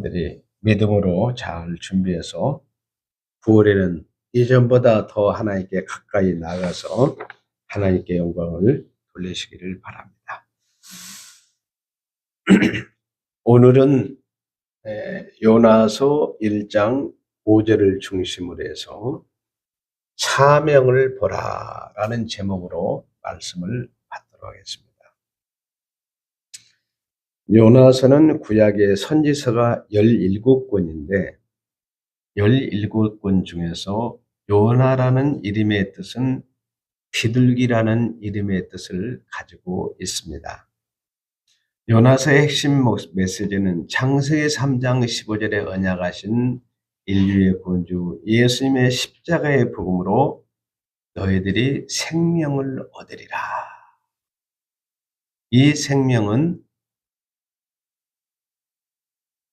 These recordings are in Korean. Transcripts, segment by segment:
여러분들이 믿음으로 잘 준비해서 9월에는 이전보다 더 하나님께 가까이 나가서 하나님께 영광을 돌리시기를 바랍니다. 오늘은 요나서 1장 5절을 중심으로 해서 사명을 보라 라는 제목으로 말씀을 받도록 하겠습니다. 요나서는 구약의 선지서가 17권인데 17권 중에서 요나라는 이름의 뜻은 비둘기라는 이름의 뜻을 가지고 있습니다. 요나서의 핵심 메시지는 창세기 3장 15절에 언약하신 인류의 구원주 예수님의 십자가의 복음으로 너희들이 생명을 얻으리라. 이 생명은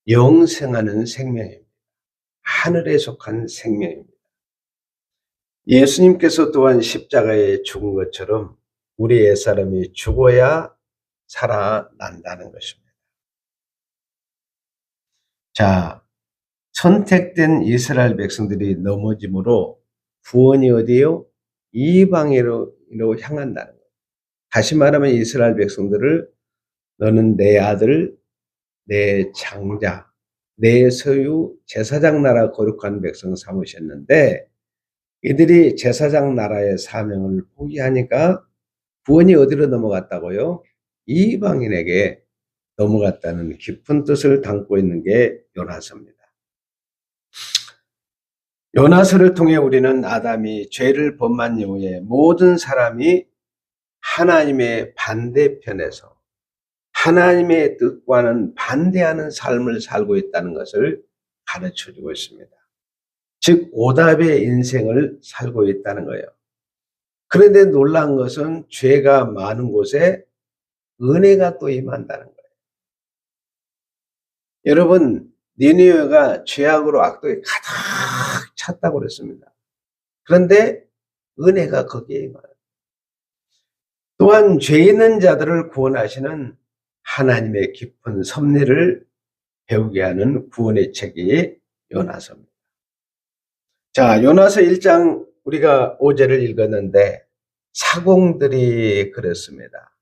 영생하는 생명입니다. 하늘에 속한 생명입니다. 예수님께서 또한 십자가에 죽은 것처럼 우리 옛사람이 죽어야 살아난다는 것입니다. 자, 선택된 이스라엘 백성들이 넘어짐으로 구원이 어디요? 이방으로 향한다는 거예요. 다시 말하면 이스라엘 백성들을 너는 내 아들, 내 장자, 내 소유 제사장 나라 거룩한 백성 삼으셨는데 이들이 제사장 나라의 사명을 포기하니까 구원이 어디로 넘어갔다고요? 이방인에게 넘어갔다는 깊은 뜻을 담고 있는 게 요나서입니다. 요나서를 통해 우리는 아담이 죄를 범한 이후에 모든 사람이 하나님의 반대편에서 하나님의 뜻과는 반대하는 삶을 살고 있다는 것을 가르쳐주고 있습니다. 즉 오답의 인생을 살고 있다는 거예요. 그런데 놀라운 것은 죄가 많은 곳에 은혜가 또 임한다는 거예요. 여러분, 니느웨가 죄악으로 악독이 가득 찼다고 그랬습니다. 그런데 은혜가 거기에 임하는. 또한 죄 있는 자들을 구원하시는 하나님의 깊은 섭리를 배우게 하는 구원의 책이 요나서입니다. 자, 요나서 1장 우리가 5절을 읽었는데 사공들이 그랬습니다.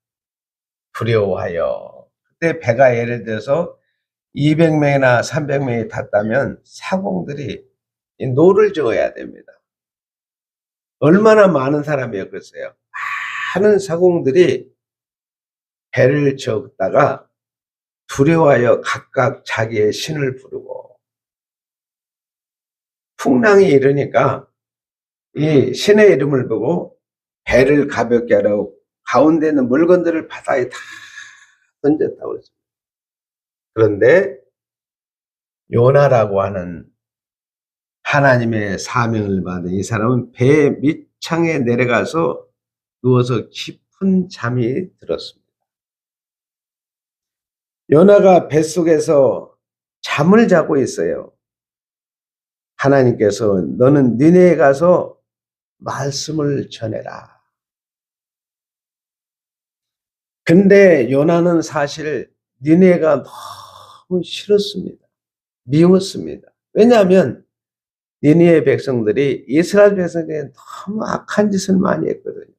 두려워하여. 그때 배가 예를 들어서 200명이나 300명이 탔다면 사공들이 노를 저어야 됩니다. 얼마나 많은 사람이었겠어요. 많은 사공들이 배를 저었다가 두려워하여 각각 자기의 신을 부르고 풍랑이 일으니까 이 신의 이름을 보고 배를 가볍게 하라고 가운데 있는 물건들을 바다에 다 던졌다고 했습니다. 그런데 요나라고 하는 하나님의 사명을 받은 이 사람은 배 밑창에 내려가서 누워서 깊은 잠이 들었습니다. 요나가 뱃속에서 잠을 자고 있어요. 하나님께서 너는 니네에 가서 말씀을 전해라. 근데 요나는 사실 니네가 너무 싫었습니다. 미웠습니다. 왜냐하면 니네의 백성들이 이스라엘 백성들이 너무 악한 짓을 많이 했거든요.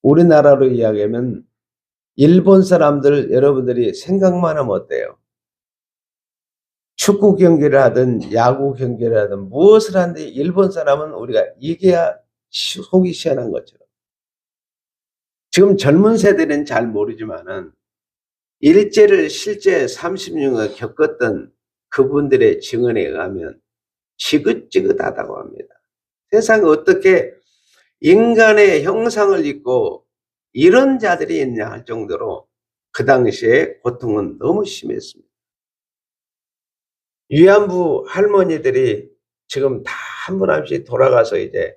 우리나라로 이야기하면 일본 사람들 여러분들이 생각만 하면 어때요? 축구 경기를 하든 야구 경기를 하든 무엇을 하는데 일본 사람은 우리가 이겨야 속이 시원한 것처럼. 지금 젊은 세대는 잘 모르지만은 일제를 실제 30년을 겪었던 그분들의 증언에 의하면 지긋지긋하다고 합니다. 세상에 어떻게 인간의 형상을 입고 이런 자들이 있냐 할 정도로 그 당시에 고통은 너무 심했습니다. 위안부 할머니들이 지금 다 한 분 한 분씩 돌아가서 이제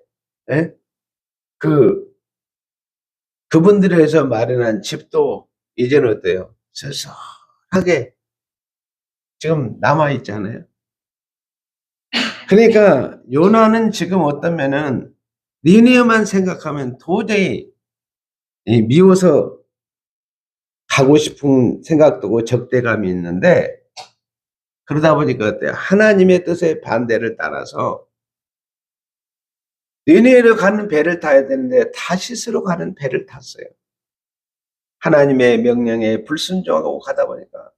그분들에 의해서 마련한 집도 이제는 어때요? 서서하게 지금 남아 있잖아요. 그러니까 요나는 지금 어떠면은 니느웨만 생각하면 도저히 미워서 가고 싶은 생각도 적대감이 있는데 그러다 보니까 어때요? 하나님의 뜻에 반대를 따라서 니느웨로 가는 배를 타야 되는데 타시스로 가는 배를 탔어요. 하나님의 명령에 불순종하고 가다 보니까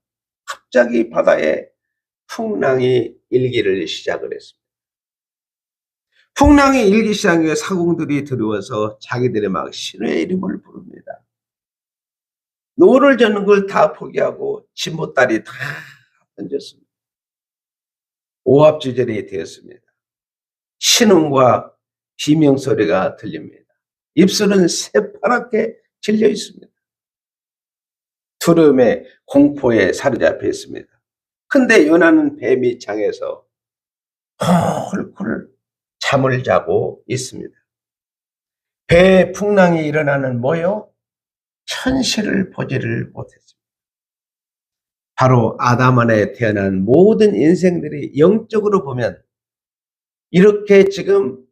갑자기 바다에 풍랑이 일기를 시작을 했습니다. 풍랑이 일기 시작에 사공들이 들어와서 자기들의 막 신의 이름을 부릅니다. 노를 젓는 걸 다 포기하고 진보다리 다 던졌습니다. 오합지졸이 되었습니다. 신음과 비명소리가 들립니다. 입술은 새파랗게 질려 있습니다. 두려움에 공포에 사로잡혀 있습니다. 근데 요나는 배 밑창에서 쿨쿨 잠을 자고 있습니다. 배에 풍랑이 일어나는 뭐요? 현실을 보지를 못했습니다. 바로 아담 안에 태어난 모든 인생들이 영적으로 보면 이렇게 지금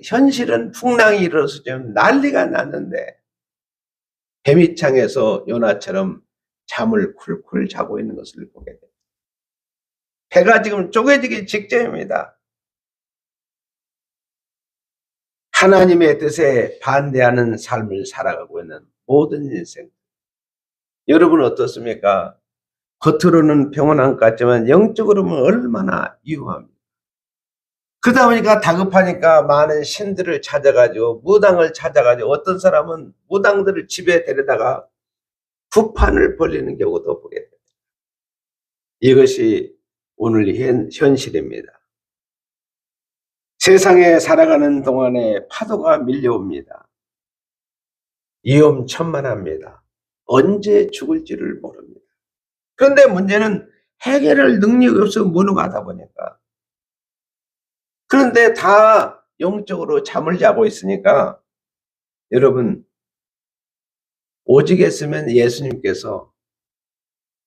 현실은 풍랑이 일어서 좀 난리가 났는데 배밑창에서 요나처럼 잠을 쿨쿨 자고 있는 것을 보게 됩니다. 배가 지금 쪼개지기 직전입니다. 하나님의 뜻에 반대하는 삶을 살아가고 있는 모든 인생. 여러분 어떻습니까? 겉으로는 평온한 것 같지만 영적으로는 얼마나 위험합니다. 그러다 보니까 다급하니까 많은 신들을 찾아가지고 무당을 찾아가지고 어떤 사람은 무당들을 집에 데려다가 구판을 벌리는 경우도 보게 됩니다. 이것이 오늘 현실입니다. 세상에 살아가는 동안에 파도가 밀려옵니다. 위험천만합니다. 언제 죽을지를 모릅니다. 그런데 문제는 해결할 능력이 없어 무능하다 보니까. 그런데 다 영적으로 잠을 자고 있으니까 여러분 오직 했으면 예수님께서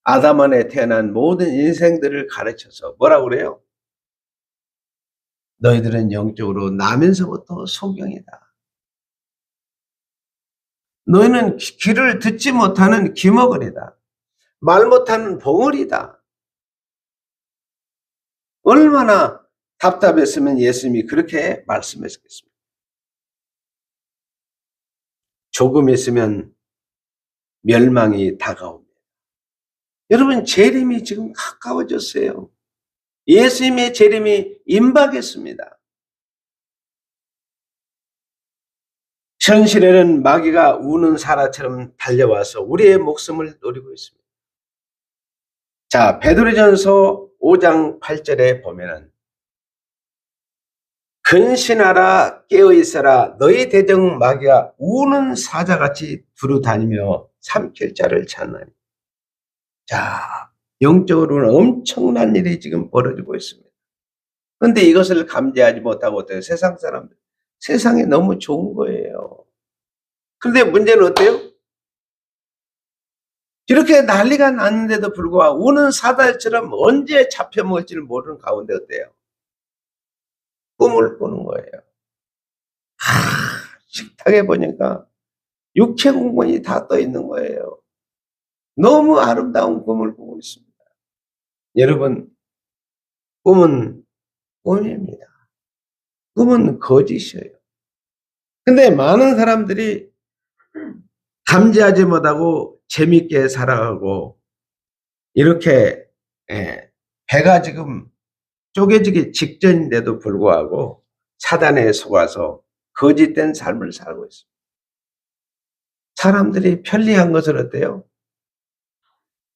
아담 안에 태어난 모든 인생들을 가르쳐서 뭐라고 그래요? 너희들은 영적으로 나면서부터 소경이다. 너희는 귀를 듣지 못하는 귀머거리다. 말 못하는 봉어리다. 얼마나 답답했으면 예수님이 그렇게 말씀하셨겠습니까? 조금 있으면 멸망이 다가옵니다. 여러분 재림이 지금 가까워졌어요. 예수님의 재림이 임박했습니다. 현실에는 마귀가 우는 사라처럼 달려와서 우리의 목숨을 노리고 있습니다. 자, 베드로전서 5장 8절에 보면은 근신하라 깨어있어라 너희 대적 마귀가 우는 사자같이 두루다니며 삼킬 자를 찾나니. 자, 영적으로는 엄청난 일이 지금 벌어지고 있습니다. 그런데 이것을 감지하지 못하고 어때요? 세상 사람들 세상이 너무 좋은 거예요. 그런데 문제는 어때요? 이렇게 난리가 났는데도 불구하고 우는 사자처럼 언제 잡혀먹을지를 모르는 가운데 어때요? 꿈을 꾸는 거예요. 식탁에 보니까 육체 공간이 다 떠 있는 거예요. 너무 아름다운 꿈을 꾸고 있습니다. 여러분, 꿈은 꿈입니다. 꿈은 거짓이에요. 근데 많은 사람들이 감지하지 못하고 재밌게 살아가고 이렇게 배가 지금 쪼개지기 직전인데도 불구하고 사단에 속아서 거짓된 삶을 살고 있습니다. 사람들이 편리한 것을 어때요?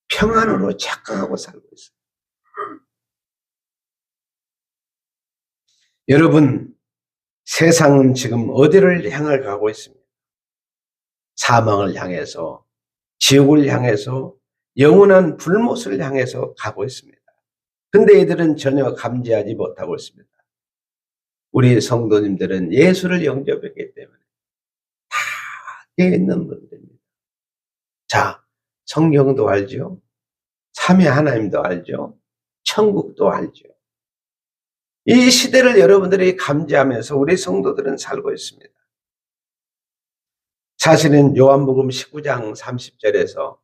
평안으로 착각하고 살고 있어요. 여러분, 세상은 지금 어디를 향해 가고 있습니다. 사망을 향해서, 지옥을 향해서, 영원한 불못을 향해서 가고 있습니다. 근데 이들은 전혀 감지하지 못하고 있습니다. 우리 성도님들은 예수를 영접했기 때문에 다 깨어 있는 분들입니다. 자, 성경도 알죠? 삼위 하나님도 알죠? 천국도 알죠? 이 시대를 여러분들이 감지하면서 우리 성도들은 살고 있습니다. 사실은 요한복음 19장 30절에서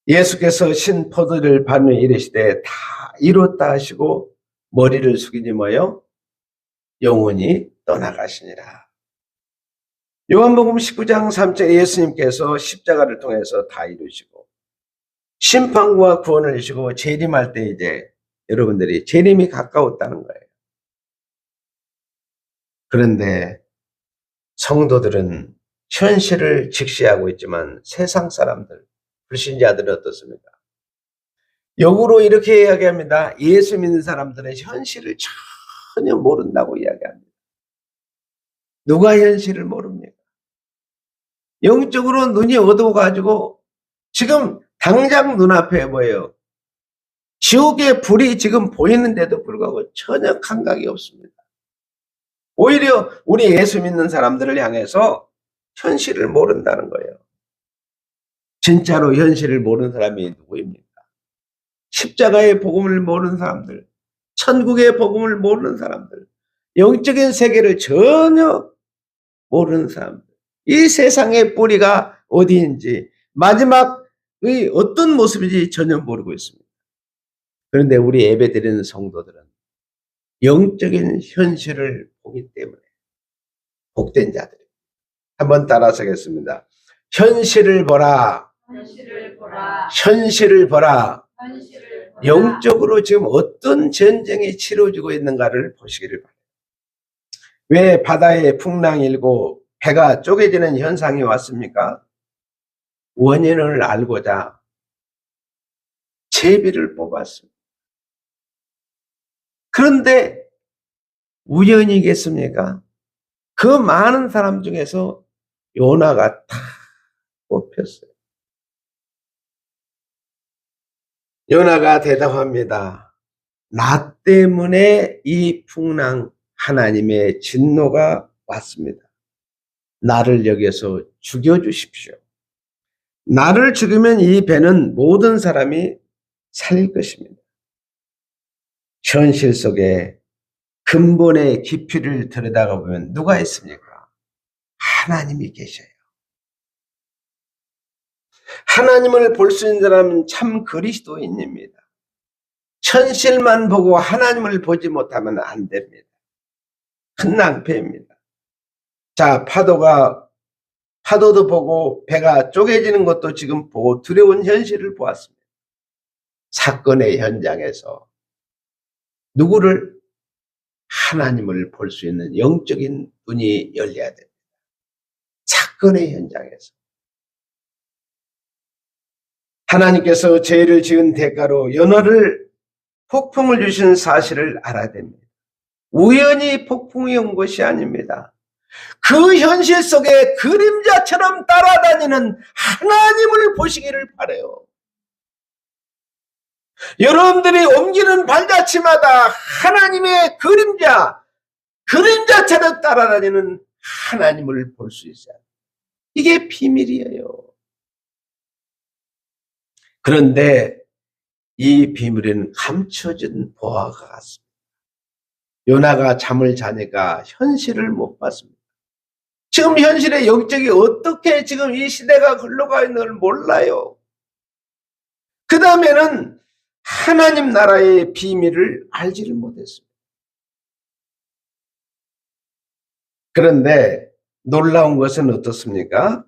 예수께서 신 포도를 받는 이르시되 다 이뤘다 하시고 머리를 숙이니 뭐요? 영원히 떠나가시니라. 요한복음 19장 3절에 예수님께서 십자가를 통해서 다 이루시고 심판과 구원을 주시고 재림할 때 이제 여러분들이 재림이 가까웠다는 거예요. 그런데 성도들은 현실을 직시하고 있지만 세상 사람들, 불신자들은 어떻습니까? 역으로 이렇게 이야기합니다. 예수 믿는 사람들은 현실을 전혀 모른다고 이야기합니다. 누가 현실을 모릅니까? 영적으로 눈이 어두워가지고 지금 당장 눈앞에 뭐예요? 지옥의 불이 지금 보이는데도 불구하고 전혀 감각이 없습니다. 오히려 우리 예수 믿는 사람들을 향해서 현실을 모른다는 거예요. 진짜로 현실을 모르는 사람이 누구입니까? 십자가의 복음을 모르는 사람들, 천국의 복음을 모르는 사람들, 영적인 세계를 전혀 모르는 사람들, 이 세상의 뿌리가 어디인지 마지막의 어떤 모습인지 전혀 모르고 있습니다. 그런데 우리 예배드리는 성도들은 영적인 현실을 보기 때문에 복된 자들입니다. 한번 따라서겠습니다. 현실을 보라. 현실을 보라. 현실을 보라. 현실을 보라. 영적으로 지금 어떤 전쟁이 치러지고 있는가를 보시기를 바랍니다. 왜 바다에 풍랑이 일고 배가 쪼개지는 현상이 왔습니까? 원인을 알고자 제비를 뽑았습니다. 그런데 우연이겠습니까? 그 많은 사람 중에서 요나가 탁 뽑혔어요. 요나가 대답합니다. 나 때문에 이 풍랑 하나님의 진노가 왔습니다. 나를 여기서 죽여주십시오. 나를 죽이면 이 배는 모든 사람이 살릴 것입니다. 현실 속에 근본의 깊이를 들여다가 보면 누가 있습니까? 하나님이 계셔요. 하나님을 볼 수 있는 사람은 참 그리스도인입니다. 현실만 보고 하나님을 보지 못하면 안 됩니다. 큰 낭패입니다. 자, 파도도 보고 배가 쪼개지는 것도 지금 보고 두려운 현실을 보았습니다. 사건의 현장에서 누구를? 하나님을 볼 수 있는 영적인 눈이 열려야 됩니다. 사건의 현장에서. 하나님께서 죄를 지은 대가로 요나를 폭풍을 주신 사실을 알아야 됩니다. 우연히 폭풍이 온 것이 아닙니다. 그 현실 속에 그림자처럼 따라다니는 하나님을 보시기를 바라요. 여러분들이 옮기는 발자취마다 하나님의 그림자처럼 따라다니는 하나님을 볼 수 있어요. 이게 비밀이에요. 그런데 이 비밀은 감춰진 보화가 같습니다. 요나가 잠을 자니까 현실을 못 봤습니다. 지금 현실의 영적이 어떻게 지금 이 시대가 흘러가 있는 걸 몰라요. 그 다음에는 하나님 나라의 비밀을 알지를 못했습니다. 그런데 놀라운 것은 어떻습니까?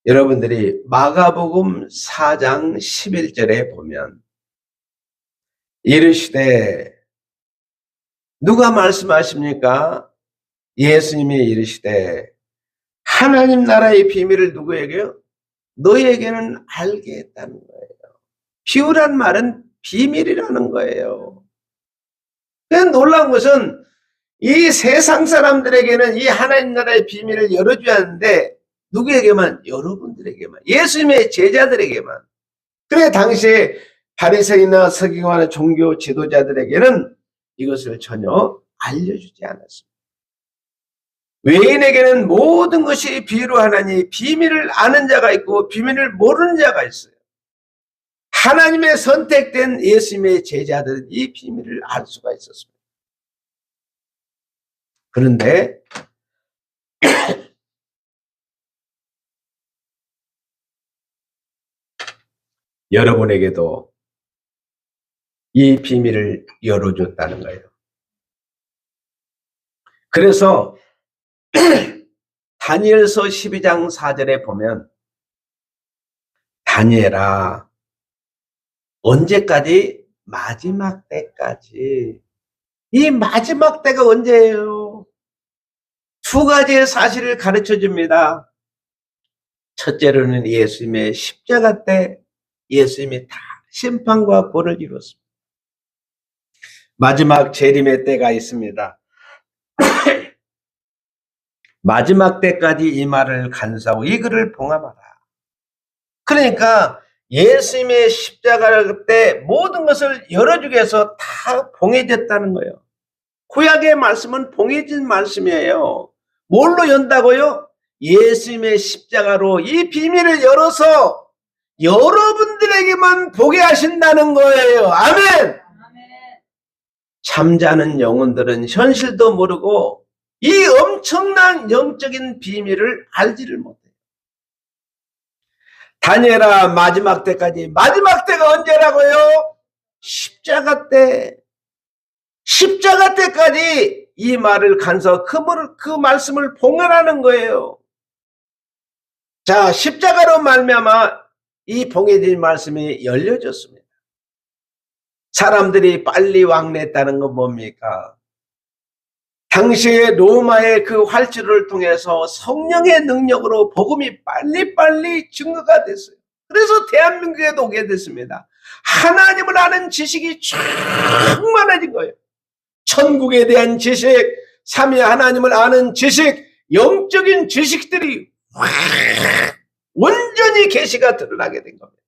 여러분들이 마가복음 4장 11절에 보면 이르시되 누가 말씀하십니까? 예수님이 이르시되 하나님 나라의 비밀을 누구에게요? 너에게는 알게 했다는 거예요. 비유란 말은 비밀이라는 거예요. 그냥 놀라운 것은 이 세상 사람들에게는 이 하나님 나라의 비밀을 열어줘야 하는데 누구에게만? 여러분들에게만, 예수님의 제자들에게만. 그래 당시에 바리새인이나 서기관의 종교 지도자들에게는 이것을 전혀 알려주지 않았습니다. 외인에게는 모든 것이 비유로 하나니 비밀을 아는 자가 있고 비밀을 모르는 자가 있어요. 하나님의 선택된 예수님의 제자들은 이 비밀을 알 수가 있었습니다. 그런데 여러분에게도 이 비밀을 열어줬다는 거예요. 그래서 다니엘서 12장 4절에 보면 다니엘아 언제까지? 마지막 때까지. 이 마지막 때가 언제예요? 두 가지의 사실을 가르쳐 줍니다. 첫째로는 예수님의 십자가 때 예수님이 다 심판과 벌을 이뤘습니다. 마지막 재림의 때가 있습니다. 마지막 때까지 이 말을 간수하고 이 글을 봉함하라. 그러니까 예수님의 십자가 때 모든 것을 열어주기 위해서 다 봉해졌다는 거예요. 구약의 말씀은 봉해진 말씀이에요. 뭘로 연다고요? 예수님의 십자가로 이 비밀을 열어서 여러분들에게만 보게 하신다는 거예요. 아멘! 잠자는 영혼들은 현실도 모르고 이 엄청난 영적인 비밀을 알지를 못해요. 다니엘아 마지막 때까지. 마지막 때가 언제라고요? 십자가 때. 십자가 때까지 이 말을 간서 그 말씀을 봉헌하는 거예요. 자, 십자가로 말미암아 이 봉해진 말씀이 열려졌습니다. 사람들이 빨리 왕래했다는 건 뭡니까? 당시에 로마의 그 활주를 통해서 성령의 능력으로 복음이 빨리빨리 증거가 됐어요. 그래서 대한민국에도 오게 됐습니다. 하나님을 아는 지식이 쫙 많아진 거예요. 천국에 대한 지식, 삼위 하나님을 아는 지식, 영적인 지식들이 온전히 계시가 드러나게 된 겁니다.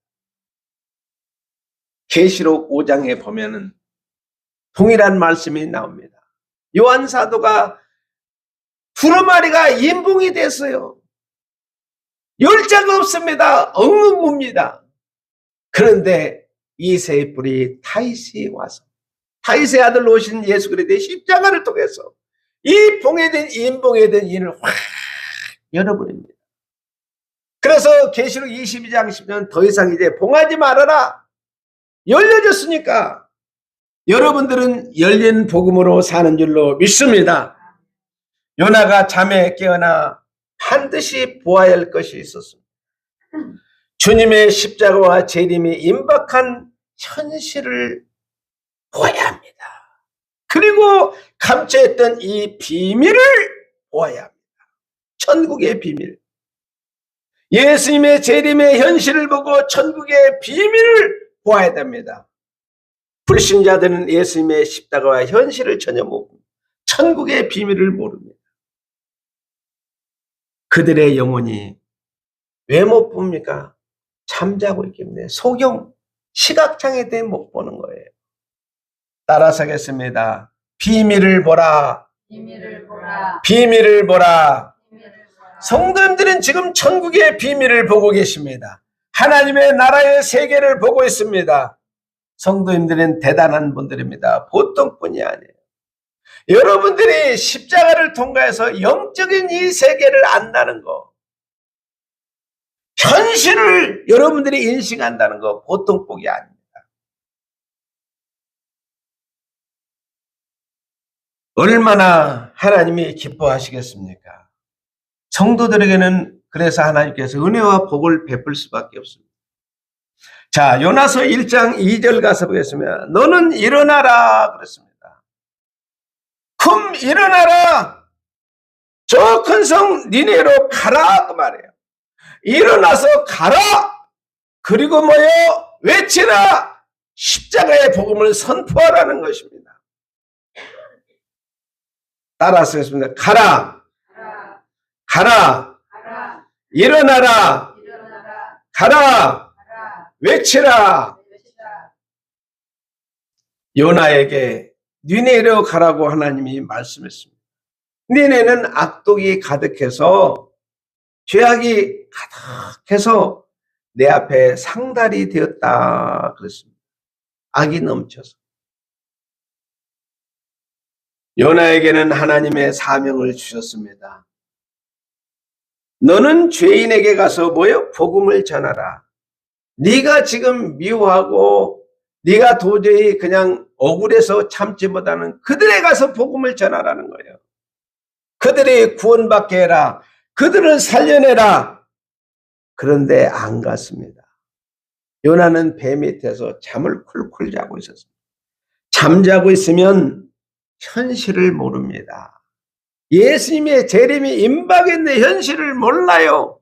계시록 5장에 보면은 동일한 말씀이 나옵니다. 요한 사도가 두루마리가 인봉이 됐어요. 열자가 없습니다. 엉엉웁니다. 그런데 이새의 뿔이 타이스에 와서 타이스의 아들로 오신 예수 그리스도의 십자가를 통해서 이 봉해된 인봉해된 인을 확 열어버립니다. 그래서 계시록 22장 10년 더 이상 이제 봉하지 말아라. 열려졌으니까 여러분들은 열린 복음으로 사는 줄로 믿습니다. 요나가 잠에 깨어나 반드시 보아야 할 것이 있었습니다. 주님의 십자가와 재림이 임박한 현실을 보아야 합니다. 그리고 감춰있던 이 비밀을 보아야 합니다. 천국의 비밀. 예수님의 재림의 현실을 보고 천국의 비밀을 보아야 됩니다. 불신자들은 예수님의 십자가와 현실을 전혀 모릅니다. 천국의 비밀을 모릅니다. 그들의 영혼이 왜 못 봅니까? 잠자고 있기 때문에 소경, 시각장애 때문에 못 보는 거예요. 따라서 하겠습니다. 비밀을 보라. 비밀을 보라. 비밀을 보라. 성도님들은 지금 천국의 비밀을 보고 계십니다. 하나님의 나라의 세계를 보고 있습니다. 성도님들은 대단한 분들입니다. 보통 분이 아니에요. 여러분들이 십자가를 통과해서 영적인 이 세계를 안다는 거, 현실을 여러분들이 인식한다는 거 보통 복이 아닙니다. 얼마나 하나님이 기뻐하시겠습니까? 성도들에게는 그래서 하나님께서 은혜와 복을 베풀 수밖에 없습니다. 자, 요나서 1장 2절 가서 보겠습니다. 너는 일어나라 그랬습니다. 금 일어나라. 저 큰 성 니네로 가라 그 말이에요. 일어나서 가라. 그리고 뭐요? 외치라. 십자가의 복음을 선포하라는 것입니다. 따라서 했습니다. 가라. 가라. 일어나라. 가라. 외치라. 요나에게 니네로 가라고 하나님이 말씀했습니다. 니네는 악독이 가득해서 죄악이 가득해서 내 앞에 상달이 되었다 그랬습니다. 악이 넘쳐서. 요나에게는 하나님의 사명을 주셨습니다. 너는 죄인에게 가서 뭐요? 복음을 전하라. 네가 지금 미워하고 네가 도저히 그냥 억울해서 참지 못하는 그들에 가서 복음을 전하라는 거예요. 그들이 구원받게 해라. 그들을 살려내라. 그런데 안 갔습니다. 요나는 배 밑에서 잠을 쿨쿨 자고 있었습니다. 잠자고 있으면 현실을 모릅니다. 예수님의 재림이 임박했는데 현실을 몰라요.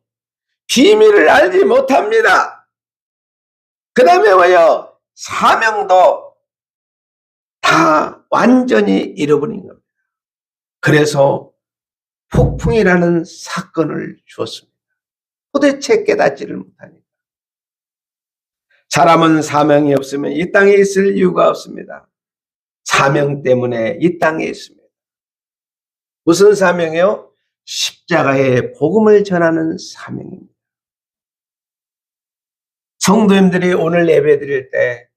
비밀을 알지 못합니다. 그 다음에 뭐요? 사명도 다 완전히 잃어버린 겁니다. 그래서 폭풍이라는 사건을 주었습니다. 도대체 깨닫지를 못하니까. 사람은 사명이 없으면 이 땅에 있을 이유가 없습니다. 사명 때문에 이 땅에 있습니다. 무슨 사명이요? 십자가의 복음을 전하는 사명입니다. 성도님들이 오늘 예배 드릴 때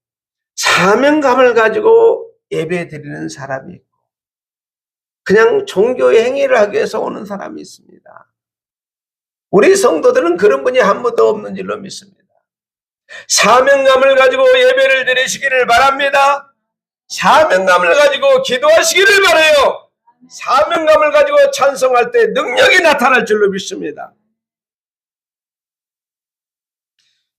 사명감을 가지고 예배 드리는 사람이 있고 그냥 종교의 행위를 하기 위해서 오는 사람이 있습니다. 우리 성도들은 그런 분이 한 분도 없는 줄로 믿습니다. 사명감을 가지고 예배를 드리시기를 바랍니다. 사명감을 가지고 기도하시기를 바라요. 사명감을 가지고 찬송할 때 능력이 나타날 줄로 믿습니다.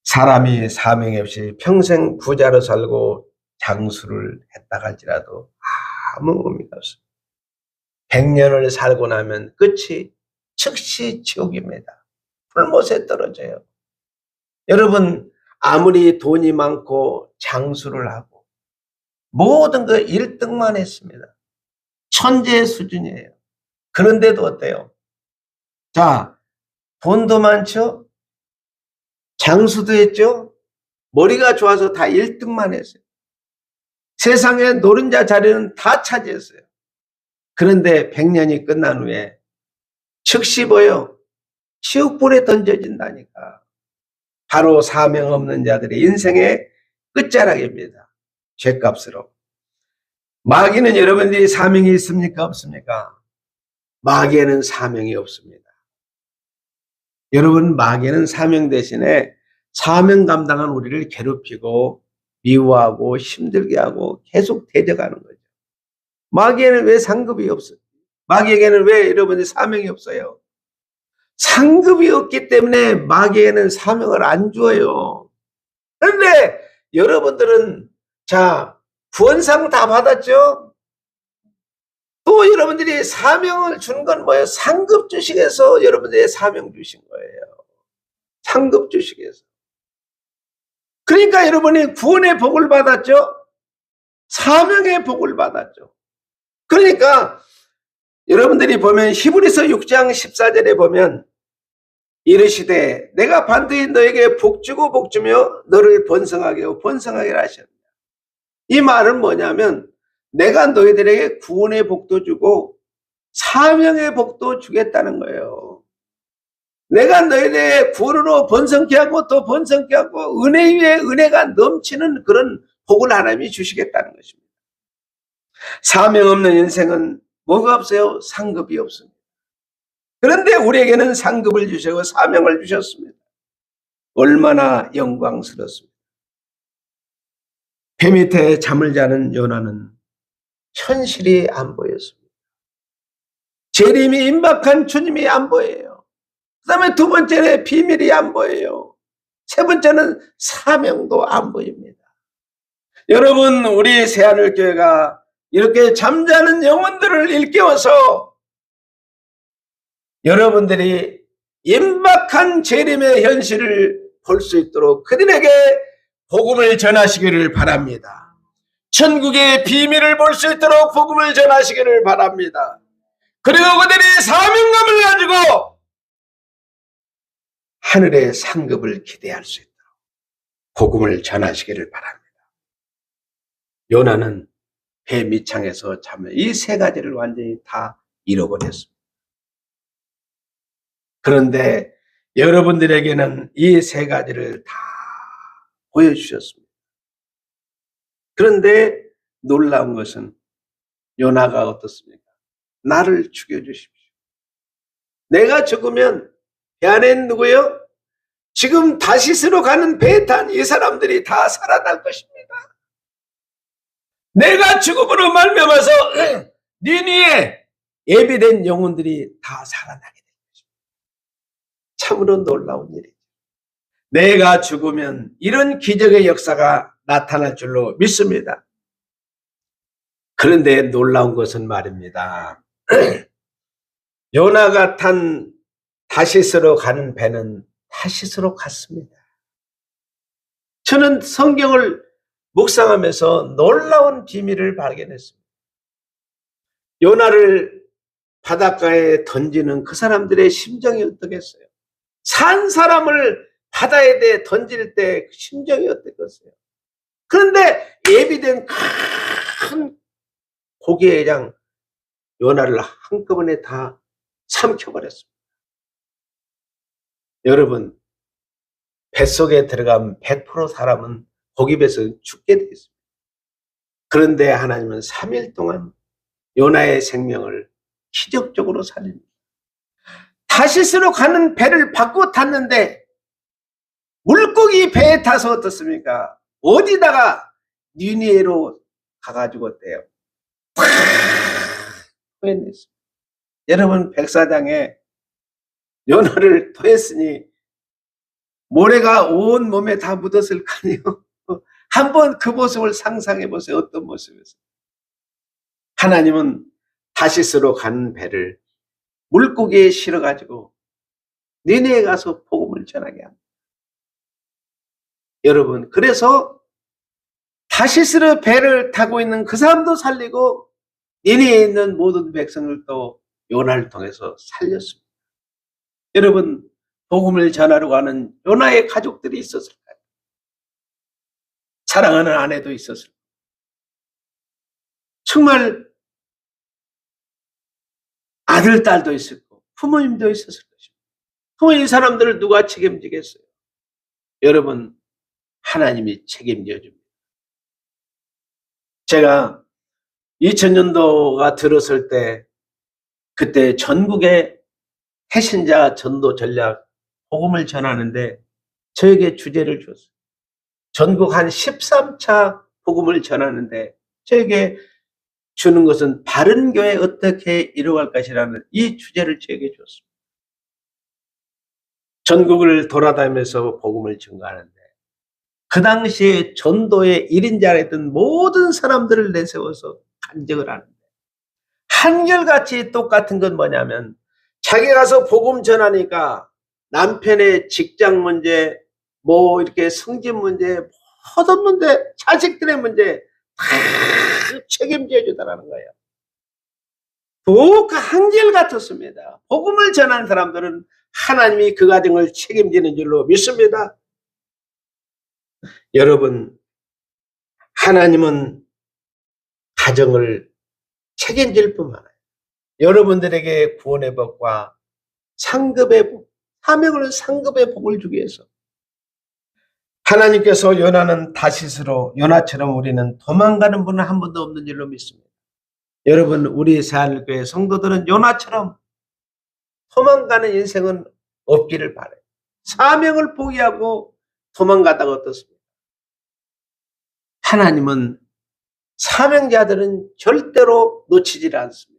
사람이 사명이 없이 평생 부자로 살고 장수를 했다 할지라도 아무 의미가 없습니다. 100년을 살고 나면 끝이 즉시 지옥입니다. 불못에 떨어져요. 여러분 아무리 돈이 많고 장수를 하고 모든 거 1등만 했습니다. 천재 수준이에요. 그런데도 어때요? 자, 돈도 많죠? 장수도 했죠? 머리가 좋아서 다 1등만 했어요. 세상의 노른자 자리는 다 차지했어요. 그런데 100년이 끝난 후에 즉시 뭐요? 지옥불에 던져진다니까. 바로 사명 없는 자들의 인생의 끝자락입니다. 죗값으로. 마귀는 여러분들이 사명이 있습니까? 없습니까? 마귀에는 사명이 없습니다. 여러분 마귀는 사명 대신에 사명 감당한 우리를 괴롭히고 미워하고 힘들게 하고 계속 대적하는 거죠. 마귀에는 왜 상급이 없어요? 마귀에게는 왜 여러분이 사명이 없어요? 상급이 없기 때문에 마귀에는 사명을 안 줘요. 그런데 여러분들은 자 구원상 다 받았죠? 또 여러분들이 사명을 주는 건 뭐예요? 상급 주식에서 여러분들의 사명 주신 거예요. 상급 주식에서. 그러니까 여러분이 구원의 복을 받았죠? 사명의 복을 받았죠. 그러니까 여러분들이 보면 히브리서 6장 14절에 보면 이르시되 내가 반드시 너에게 복주고 복주며 너를 번성하게 하고 번성하게 하셨다. 이 말은 뭐냐면 내가 너희들에게 구원의 복도 주고 사명의 복도 주겠다는 거예요. 내가 너희들의 구원으로 번성케 하고 또 번성케 하고 은혜 위에 은혜가 넘치는 그런 복을 하나님이 주시겠다는 것입니다. 사명 없는 인생은 뭐가 없어요? 상급이 없습니다. 그런데 우리에게는 상급을 주시고 사명을 주셨습니다. 얼마나 영광스럽습니다. 배 밑에 잠을 자는 요나는 현실이 안 보였습니다. 재림이 임박한 주님이 안 보여요. 그 다음에 두 번째는 비밀이 안 보여요. 세 번째는 사명도 안 보입니다. 여러분 우리 새하늘교회가 이렇게 잠자는 영혼들을 일깨워서 여러분들이 임박한 재림의 현실을 볼 수 있도록 그들에게 복음을 전하시기를 바랍니다. 천국의 비밀을 볼 수 있도록 복음을 전하시기를 바랍니다. 그리고 그들이 사명감을 가지고 하늘의 상급을 기대할 수 있도록 복음을 전하시기를 바랍니다. 요나는 배 밑창에서 잠을 이 세 가지를 완전히 다 잃어버렸습니다. 그런데 여러분들에게는 이 세 가지를 다 보여주셨습니다. 그런데 놀라운 것은 요나가 어떻습니까? 나를 죽여주십시오. 내가 죽으면 배 안에 누구요? 지금 다시스로 가는 배에 탄 이 사람들이 다 살아날 것입니다. 내가 죽음으로 말미암아서 니니에 예비된 영혼들이 다 살아나게 될 것입니다. 참으로 놀라운 일이죠. 내가 죽으면 이런 기적의 역사가 나타날 줄로 믿습니다. 그런데 놀라운 것은 말입니다. 요나가 탄 다시스로 가는 배는 다시스로 갔습니다. 저는 성경을 묵상하면서 놀라운 비밀을 발견했습니다. 요나를 바닷가에 던지는 그 사람들의 심정이 어떻겠어요? 산 사람을 바다에 던질 때 그 심정이 어떻겠어요? 그런데 예비된 큰 고기의 양 요나를 한꺼번에 다 삼켜버렸습니다. 여러분, 뱃속에 들어가면 100% 사람은 고기뱃에서 죽게 되어 있습니다. 그런데 하나님은 3일 동안 요나의 생명을 기적적으로 살립니다. 다시스로 가는 배를 바꿔 탔는데 물고기 배에 타서 어떻습니까? 어디다가 니니에로 가가지고 어때요? 토해냈습니다. 여러분, 백사장에 요나를 토했으니 모래가 온 몸에 다 묻었을 거 아니에요. 한번 그 모습을 상상해 보세요. 어떤 모습이었어요? 하나님은 다시스로 간 배를 물고기에 실어가지고 니네에 가서 복음을 전하게 합니다. 여러분, 그래서 다시스로 배를 타고 있는 그 사람도 살리고 니네에 있는 모든 백성들도 요나를 통해서 살렸습니다. 여러분, 복음을 전하러 가는 요나의 가족들이 있었을까요? 사랑하는 아내도 있었을까요? 정말 아들, 딸도 있었고 부모님도 있었을 것입니다. 그럼 이 사람들을 누가 책임지겠어요? 여러분, 하나님이 책임져 줍니다. 제가 2000년도가 들었을 때 그때 전국의 해신자 전도 전략 복음을 전하는데 저에게 주제를 줬어요. 전국 한 13차 복음을 전하는데 저에게 주는 것은 바른 교회 어떻게 이루어갈 것이라는 이 주제를 저에게 줬습니다. 전국을 돌아다니면서 복음을 증거하는데 그 당시에 전도의 1인자였던 모든 사람들을 내세워서 간증을 하는데 한결같이 똑같은 건 뭐냐면 자기 가서 복음 전하니까 남편의 직장 문제, 뭐 이렇게 성진 문제, 모든 문제, 자식들의 문제 다 책임져 주다라는 거예요. 더욱 한결같았습니다. 복음을 전하는 사람들은 하나님이 그 가정을 책임지는 줄로 믿습니다. 여러분, 하나님은 가정을 책임질 뿐만 아니라 여러분들에게 구원의 복과 상급의 복, 사명을 상급의 복을 주기 위해서 하나님께서 요나는 다시스로 요나처럼 우리는 도망가는 분은 한 번도 없는 줄로 믿습니다. 여러분, 우리 새하늘교회 성도들은 요나처럼 도망가는 인생은 없기를 바라요. 사명을 포기하고 도망가다가 어떻습니까? 하나님은 사명자들은 절대로 놓치질 않습니다.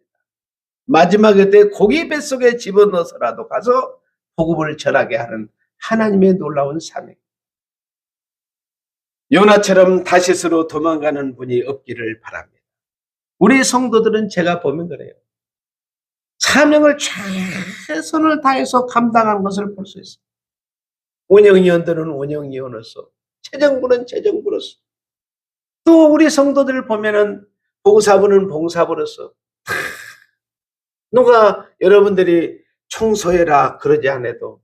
마지막에 때 고기 뱃속에 집어넣어서라도 가서 복음을 전하게 하는 하나님의 놀라운 사명. 요나처럼 다시스로 도망가는 분이 없기를 바랍니다. 우리 성도들은 제가 보면 그래요. 사명을 최선을 다해서 감당하는 것을 볼 수 있어요. 운영위원들은 운영위원으로서, 재정부는 재정부로서, 또 우리 성도들을 보면은 봉사부는 봉사부로서 누가 여러분들이 청소해라 그러지 않아도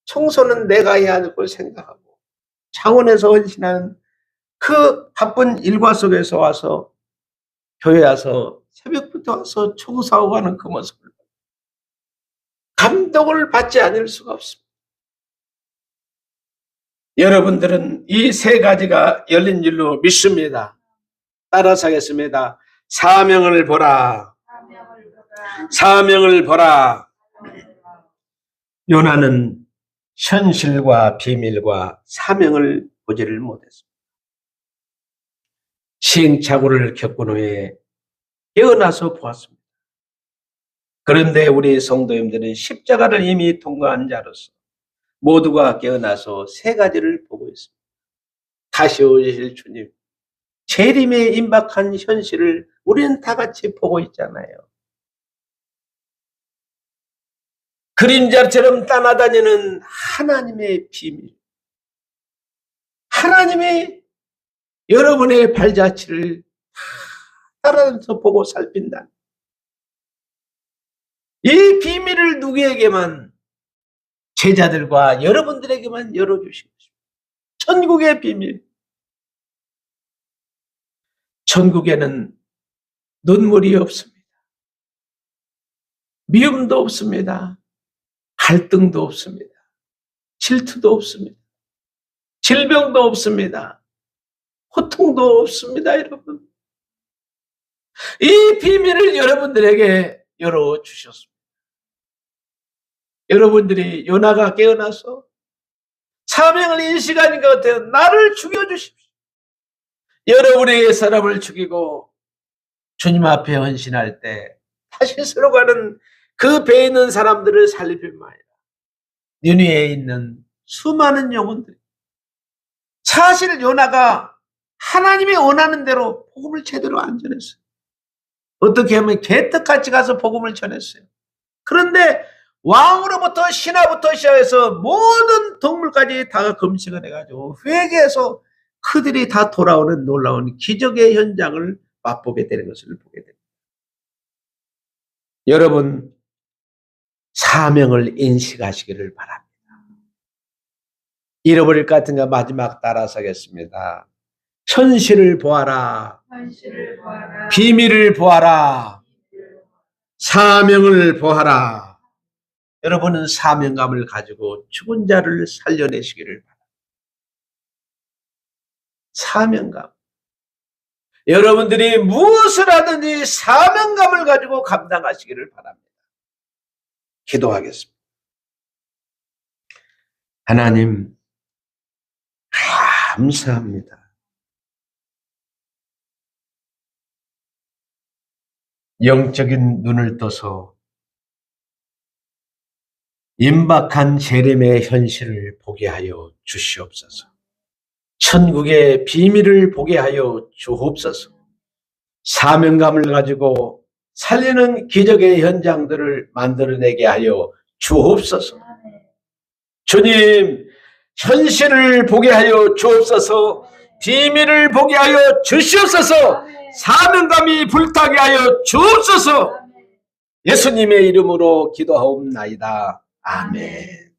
청소는 내가 해야 할 걸 생각하고 창원에서 헌신하는 그 바쁜 일과 속에서 와서 교회 와서 새벽부터 와서 청소하고 가는 그 모습을 감동을 받지 않을 수가 없습니다. 여러분들은 이 세 가지가 열린 줄로 믿습니다. 따라서 하겠습니다. 사명을 보라. 사명을 보라. 요나는 현실과 비밀과 사명을 보지를 못했습니다. 시행착오를 겪은 후에 깨어나서 보았습니다. 그런데 우리 성도님들은 십자가를 이미 통과한 자로서 모두가 깨어나서 세 가지를 보고 있습니다. 다시 오실 주님, 재림에 임박한 현실을 우리는 다 같이 보고 있잖아요. 그림자처럼 따라다니는 하나님의 비밀, 하나님의 여러분의 발자취를 따라다니면서 보고 살핀다. 이 비밀을 누구에게만, 제자들과 여러분들에게만 열어주시고 싶습니다. 천국의 비밀. 천국에는 눈물이 없습니다. 미움도 없습니다. 갈등도 없습니다. 질투도 없습니다. 질병도 없습니다. 고통도 없습니다, 여러분. 이 비밀을 여러분들에게 열어주셨습니다. 여러분들이 요나가 깨어나서 사명을 인식하는 것 같아요. 나를 죽여주십시오. 여러분에게 사람을 죽이고 주님 앞에 헌신할 때 다시 서로 가는 그 배에 있는 사람들을 살릴 뿐만 아니라 니느웨에 있는 수많은 영혼들. 사실 요나가 하나님이 원하는 대로 복음을 제대로 안 전했어요. 어떻게 하면 개떡같이 가서 복음을 전했어요. 그런데 왕으로부터 신하부터 시작해서 모든 동물까지 다 검색을 해가지고 회개해서 그들이 다 돌아오는 놀라운 기적의 현장을 맛보게 되는 것을 보게 됩니다. 여러분, 사명을 인식하시기를 바랍니다. 잃어버릴 것 같은가 마지막 따라서겠습니다. 현실을 보아라. 비밀을 보아라. 사명을 보아라. 여러분은 사명감을 가지고 죽은 자를 살려내시기를 바랍니다. 사명감. 여러분들이 무엇을 하든지 사명감을 가지고 감당하시기를 바랍니다. 기도하겠습니다. 하나님, 감사합니다. 영적인 눈을 떠서 임박한 재림의 현실을 보게 하여 주시옵소서. 천국의 비밀을 보게 하여 주옵소서. 사명감을 가지고 살리는 기적의 현장들을 만들어내게 하여 주옵소서. 주님, 현실을 보게 하여 주옵소서. 비밀을 보게 하여 주시옵소서. 사명감이 불타게 하여 주옵소서. 예수님의 이름으로 기도하옵나이다. 아멘.